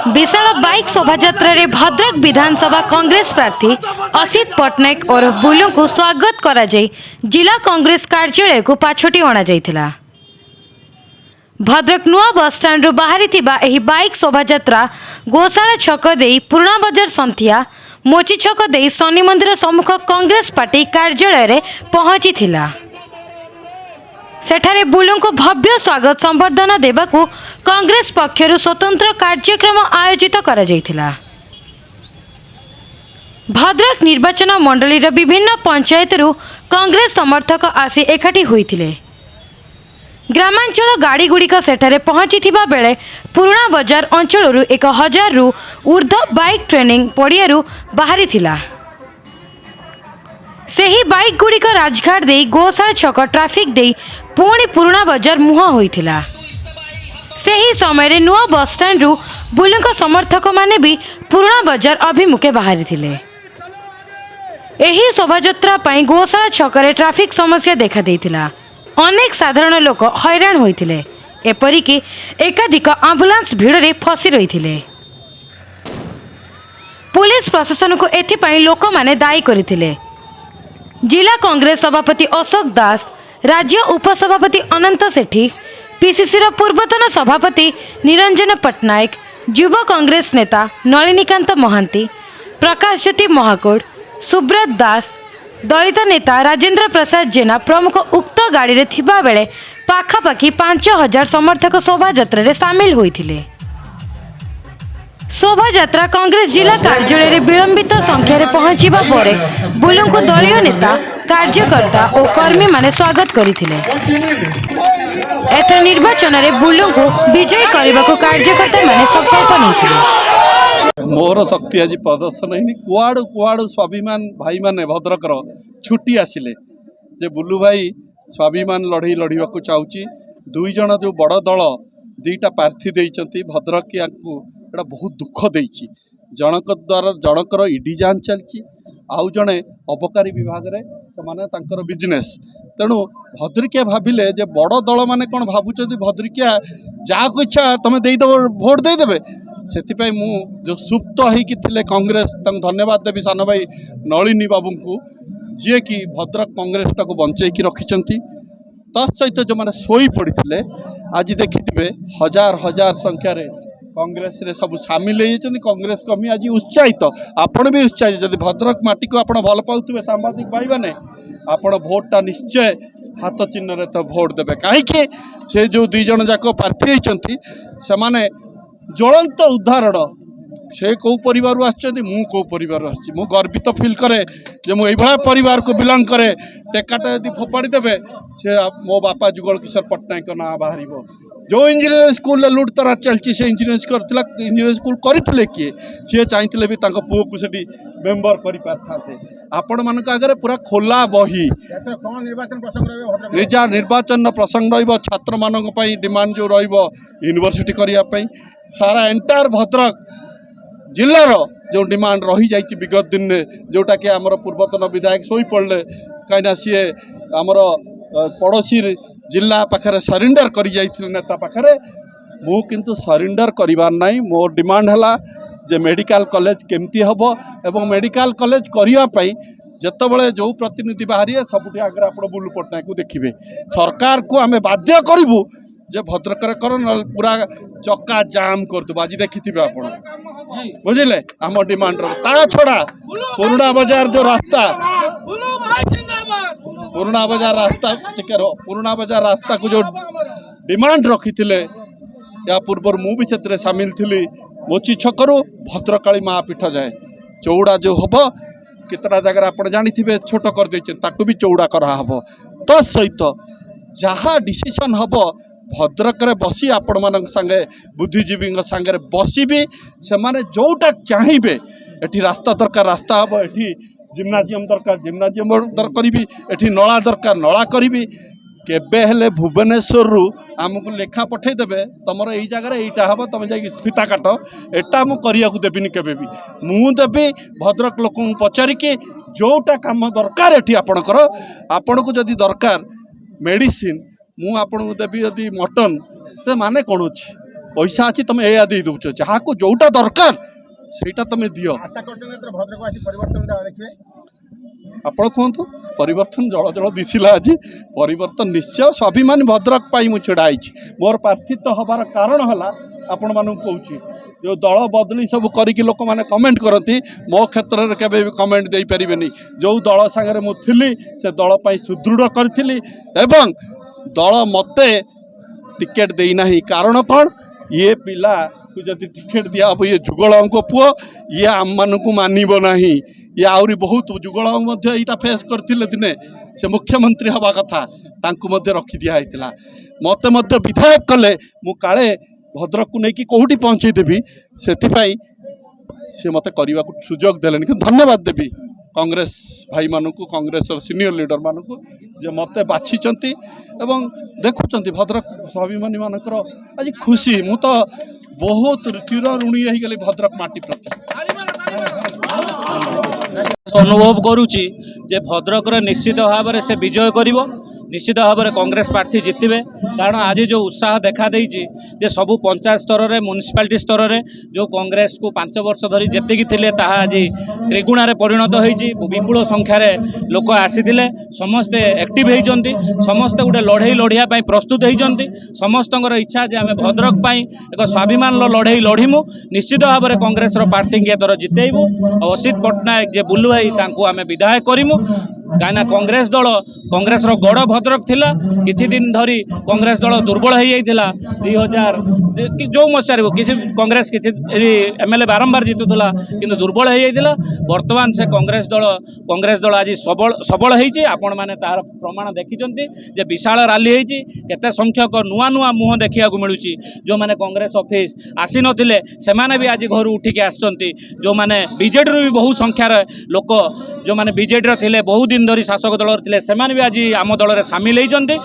विशाल bike शोभायात्रा रे भद्रक विधानसभा कांग्रेस प्रार्थी असित पट्टनायक और बुलू को स्वागत करा जाई जिला कांग्रेस कार्यालय को पाछोटी अणा जाइथिला। भद्रक नुआ बस स्टैंड रु बाहरी थिबा एही बाइक शोभायात्रा गोशाला छक देई पुराना बजार संथिया मोची छक देई शनि मंदिर सम्मुख कांग्रेस पार्टी कार्यालय रे पहुंची थिला। सेठारे बुलू को भव्य स्वागत संबर्धना देबाकू कांग्रेस पक्षरु स्वतंत्र कार्यक्रम आयोजित करा जाइथिला। भद्रक निर्वाचन मंडली रो विभिन्न पंचायत रु कांग्रेस समर्थक आसी एकाठी होइथिले। ग्रामांचल गाड़ी गुड़िक सेठारे पहुंची थिबा बेले पुराना बजार अंचल रु 1000 रु ऊर्ध्व बाइक ट्रेनिंग पड़िया बाहरी थिला। सेही बाइक गुड़िक राजघाट दे गोशाला छक ट्राफिक दे पुणी पुराना बजार मुहां होइथिला। सेही समय रे नुआ बस स्टैंड रु बुलूंक समर्थक माने भी पुराना बजार अभिमुखे बाहरी थिले। एही शोभायात्रा पई गोशाला छक रे ट्राफिक समस्या देखा देइथिला। अनेक साधारण लोक हैरान होइथिले, एपरिकी एकाधिक एम्बुलेंस भीड़ रे फसी रहिथिले। पुलिस प्रशासन को एथिपई लोक माने दायी करथिले। जिला कांग्रेस सभापति अशोक दास, राज्य उपसभापति अनंत सेठी, पीसीसी पूर्वतन सभापति निरंजन पट्टनायक, युवा कांग्रेस नेता नलिनीकांत महांती, प्रकाश ज्योति महाकोड, सुब्रत दास, दलित नेता राजेंद्र प्रसाद जेना प्रमुख उक्त गाड़ी रे थिबा बेले पाखापाखी 5000 समर्थक शोभायात्रा रे शामिल होइथिले। शोभायात्रा कांग्रेस जिला कार्यालय रे विलंबित संख्या रे पहुंचीबा परे बुलू को दलीय नेता, कार्यकर्ता और कर्मी माने स्वागत करिथिले। एथर निर्वाचन रे बुलू को विजयी करबा को कार्यकर्ता माने संकल्प नैथिले। मोर शक्ति आज प्रदर्शन है कुआड़ कुआड़ स्वाभिमान भाई माने भद्रकर छुट्टी आसिले जे बुलू भाई स्वाभिमान लड़ई लड़वा को चाहूँगी। दुई जन जो बड़ दल दीटा प्रार्थी देइचंती भद्रक को एटा बहुत दुख देइची। जनक द्वारा जनकर ईडी जांच चलची, आउ जड़े अबकारी विभाग रे से तांकर बिजनेस। तेणु भद्रिकिया भाविले जे बड़ दल माने कौन भावुं भद्रिकिया जहाँ को इच्छा तुम देदेव भोट देदेवे। से मु जो सुप्त होइकी थिले कांग्रेस धन्यवाद देवी सान भाई नलिनी बाबू को जी कि भद्रक कांग्रेस टाक बंचेकी रखिंट। तत्सहित जो मैंने शोई पड़ते आज देखिथे हजार हजार संख्यार कांग्रेस रे सब सामिल होती। कांग्रेस कमी आज उत्साहित, आपण भी उत्साहित। जब भद्रक माटी को आपण भल पाउथिबे सांबादिक भाई माने आपण भोटा निश्चय हाथ चिन्ह रे तो भोट देबे। कहीं से जो दुई जन जाक प्रार्थी होती से माने ज्वलंत उदाहरण। से कौ परिवार आछी मु कौ परिवार आसी मु गर्वित फील करे जे मु एभा परिवार को बिलंग करे। टेकाटा यदि फोपाड़ी देबे से मो बापा जुगल किशोर पट्टनायक ना बाहर। जो इंजीनियर स्कूल लुट तरा चलती से इंजीनियर करथिला इंजीनियर स्कूल करथिले किए सी चाहिए भी तांको पुओ को सेठी मेंबर करि पारथाते। आपण मानक आगे पूरा खोला बही निर्वाचन प्रसंग रहिबो। छात्र मानक पई डिमांड जो रहिबो यूनिवर्सिटी करिया पई सारा एंटायर भद्रक जिल्लार जो डिमांड रही जाइए विगत दिन में जोटा कि आमर पूर्वतन विधायक शोई पड़े कहीं सी आमर पड़ोसी जिला पाखे सरेंडर कर नेता पाखे मु किंतु सरेंडर करिवार नहीं। मोर डिमांड है जे मेडिकल कॉलेज केमती हम एवं मेडिकल कॉलेज करने जितेबाला जो प्रतिनिधि बाहरी सबुठ आगे आप बुलू पट्टनायक को देखिए। सरकार को आम बाध्य करूँ जे भद्रक कर पूरा चक्का जाम करदे। आज देखिथे आप बुझे आम डिमांड ता छड़ा पुराना बाजार जो रास्ता पुराना बाजार रास्ता को जो डिमांड रखी थे या पूर्व मु भी से सामिल थी। मोची छकरू भद्रकाली महापीठ जाए चौड़ा जो हम कितना जगह आप जानी छोट कर ताकू भी चौड़ा कराहब। तत्सहित जहाँ डिसीजन हम भद्रक रे बसी आपण मान संगे बुद्धिजीवी संगे बसबी से माने जोटा चाहिए। एठी रास्ता दरकार रास्ता हम, एठी जिम्नाजियम दरकार जिम्नाजियम करी, एठी नला दरकार नला करी। केबे हेले भुवनेश्वर रु आमको लेखा पठेदेवे तुमर यही जगह यहीटा हम तुम जा फिता काट एटा मु करिया को देबिनी केबे भी मु देबी। भद्रक लोक पचारिकी जोटा काम दरकार एठी आपणकर आपण को जदि दरकार मेडिसिन मु आपन को देवी यदि मटन तो माने कौन अच्छी पैसा अच्छी तुम एया दे दौच जहाँ को जोटा दरकार ସେଇଟା ତମେ ଦିଅ। ଆଶା କରୁଛନ୍ତି ଏଥର ଭଦ୍ରକ ଆସି ପରିବର୍ତ୍ତନଟା ଦେଖିବେ। ଆପଣ କୁହନ୍ତୁ ପରିବର୍ତ୍ତନ ଜଳ ଜଳ ଦିଶିଲା ଆଜି ପରିବର୍ତ୍ତନ ନିଶ୍ଚୟ ସ୍ୱାଭିମାନୀ ଭଦ୍ରକ ପାଇଁ ମୁଁ ଛିଡ଼ା ହେଇଛି। ମୋର ପ୍ରାର୍ଥିତ୍ୱ ହେବାର କାରଣ ହେଲା ଆପଣମାନଙ୍କୁ କହୁଛି ଯେଉଁ ଦଳ ବଦଳି ସବୁ କରିକି ଲୋକମାନେ କମେଣ୍ଟ କରନ୍ତି ମୋ କ୍ଷେତ୍ରରେ କେବେ ବି କମେଣ୍ଟ ଦେଇପାରିବେନି। ଯେଉଁ ଦଳ ସାଙ୍ଗରେ ମୁଁ ଥିଲି ସେ ଦଳ ପାଇଁ ସୁଦୃଢ଼ କରିଥିଲି ଏବଂ ଦଳ ମୋତେ ଟିକେଟ୍ ଦେଇନାହିଁ। କାରଣ କ'ଣ ଇଏ ପିଲାକୁ ଯଦି ଟିକେଟ୍ ଦିଆହେବ ଇଏ ଯୁଗଳଙ୍କ ପୁଅ ଇଏ ଆମମାନଙ୍କୁ ମାନିବ ନାହିଁ। ଇଏ ଆହୁରି ବହୁତ ଯୁଗଳ ମଧ୍ୟ ଏଇଟା ଫେସ୍ କରିଥିଲେ ଦିନେ ସେ ମୁଖ୍ୟମନ୍ତ୍ରୀ ହେବା କଥା ତାଙ୍କୁ ମଧ୍ୟ ରଖିଦିଆ ହେଇଥିଲା। ମୋତେ ମଧ୍ୟ ବିଧାୟକ କଲେ ମୁଁ କାଳେ ଭଦ୍ରକକୁ ନେଇକି କେଉଁଠି ପହଞ୍ଚେଇଦେବି ସେଥିପାଇଁ ସେ ମୋତେ କରିବାକୁ ସୁଯୋଗ ଦେଲେନି। କିନ୍ତୁ ଧନ୍ୟବାଦ ଦେବି କଂଗ୍ରେସ ଭାଇମାନଙ୍କୁ କଂଗ୍ରେସର ସିନିୟର ଲିଡରମାନଙ୍କୁ ଯେ ମୋତେ ବାଛିଛନ୍ତି ଏବଂ ଦେଖୁଛନ୍ତି ଭଦ୍ରକ ସ୍ୱାଭିମାନୀମାନଙ୍କର ଆଜି ଖୁସି। ମୁଁ ତ ବହୁତ ଚିର ଋଣୀ ହେଇଗଲି ଭଦ୍ରକ ମାଟି ପ୍ରତି। ଅନୁଭବ କରୁଛି ଯେ ଭଦ୍ରକରେ ନିଶ୍ଚିତ ଭାବରେ ସେ ବିଜୟ କରିବ, ନିଶ୍ଚିତ ଭାବରେ କଂଗ୍ରେସ ପ୍ରାର୍ଥୀ ଜିତିବେ। କାରଣ ଆଜି ଯେଉଁ ଉତ୍ସାହ ଦେଖାଦେଇଛି ଯେ ସବୁ ପଞ୍ଚାୟତ ସ୍ତରରେ ମ୍ୟୁନିସିପାଲିଟି ସ୍ତରରେ ଯେଉଁ କଂଗ୍ରେସକୁ 5 ବର୍ଷ ଧରି ଯେତିକି ଥିଲେ ତାହା ଆଜି ତ୍ରିଗୁଣାରେ ପରିଣତ ହୋଇଛି। ବିପୁଳ ସଂଖ୍ୟାରେ ଲୋକ ଆସିଥିଲେ, ସମସ୍ତେ ଆକ୍ଟିଭ୍ ହେଇଛନ୍ତି, ସମସ୍ତେ ଗୋଟେ ଲଢ଼େଇ ଲଢ଼ିବା ପାଇଁ ପ୍ରସ୍ତୁତ ହେଇଛନ୍ତି। ସମସ୍ତଙ୍କର ଇଚ୍ଛା ଯେ ଆମେ ଭଦ୍ରକ ପାଇଁ ଏକ ସ୍ୱାଭିମାନର ଲଢ଼େଇ ଲଢ଼ିମୁ। ନିଶ୍ଚିତ ଭାବରେ କଂଗ୍ରେସର ପ୍ରାର୍ଥୀଙ୍କୁ ଏଥର ଜିତେଇବୁ। ଆଉ ଅସିତ ପଟ୍ଟନାୟକ ଯେ ବୁଲୁ ଭାଇ ତାଙ୍କୁ ଆମେ ବିଦାୟ କରିମୁ। କାହିଁକିନା କଂଗ୍ରେସ ଦଳ କଂଗ୍ରେସର ଗଡ଼ ଭଦ୍ରକ ଥିଲା। କିଛି ଦିନ ଧରି କଂଗ୍ରେସ ଦଳ ଦୁର୍ବଳ ହୋଇଯାଇଥିଲା। 2000 ଯେଉଁ ମସିହାରେ କିଛି କଂଗ୍ରେସ କିଛି MLA ବାରମ୍ବାର ଜିତୁଥିଲା କିନ୍ତୁ ଦୁର୍ବଳ ହୋଇଯାଇଥିଲା। ବର୍ତ୍ତମାନ ସେ କଂଗ୍ରେସ ଦଳ ଆଜି ସବଳ ହେଇଛି। ଆପଣମାନେ ତାହାର ପ୍ରମାଣ ଦେଖିଛନ୍ତି ଯେ ବିଶାଳ ରାଲି ହେଇଛି। କେତେ ସଂଖ୍ୟକ ନୂଆ ନୂଆ ମୁହଁ ଦେଖିବାକୁ ମିଳୁଛି। ଯେଉଁମାନେ କଂଗ୍ରେସ ଅଫିସ ଆସିନଥିଲେ ସେମାନେ ବି ଆଜି ଘରୁ ଉଠିକି ଆସିଛନ୍ତି। ଯେଉଁମାନେ ବିଜେଡ଼ିରୁ ବି ବହୁ ସଂଖ୍ୟାର ଲୋକ ଯେଉଁମାନେ ବିଜେଡ଼ିର ଥିଲେ ବହୁ ଦିନ ଧରି ଶାସକ ଦଳରେ ଥିଲେ ସେମାନେ ବି ଆଜି ଆମ ଦଳରେ ସାମିଲ ହେଇଛନ୍ତି।